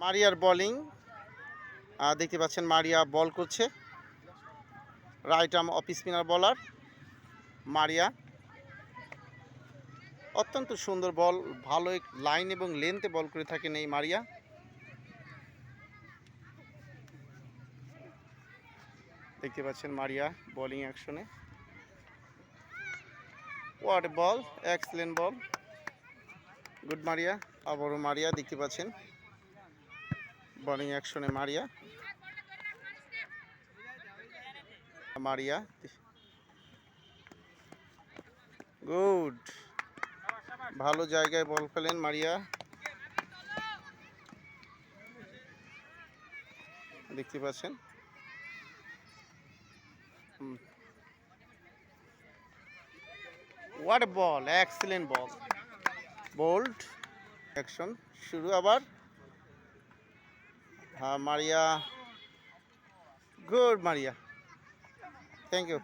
মারিয়ার bowling দেখতে পাচ্ছেন, মারিয়া বল করছে। রাইট আর্ম অফ স্পিনার বলার মারিয়া, অত্যন্ত সুন্দর বল, ভালো লাইন এবং লেন্থে বল করে থাকেন এই মারিয়া। দেখতে পাচ্ছেন মারিয়া বোলিং অ্যাকশনে। What ball, excellent ball, good Maria. আবারও মারিয়া দেখতে পাচ্ছেন বোলিং অ্যাকশনে মারিয়া। মারিয়া গুড, ভালো জায়গায় বল ফেলেন মারিয়া। দেখতে পাচ্ছেন what ball, excellent ball, bold action শুরু আবার। হ্যাঁ Maria, good Maria, thank you.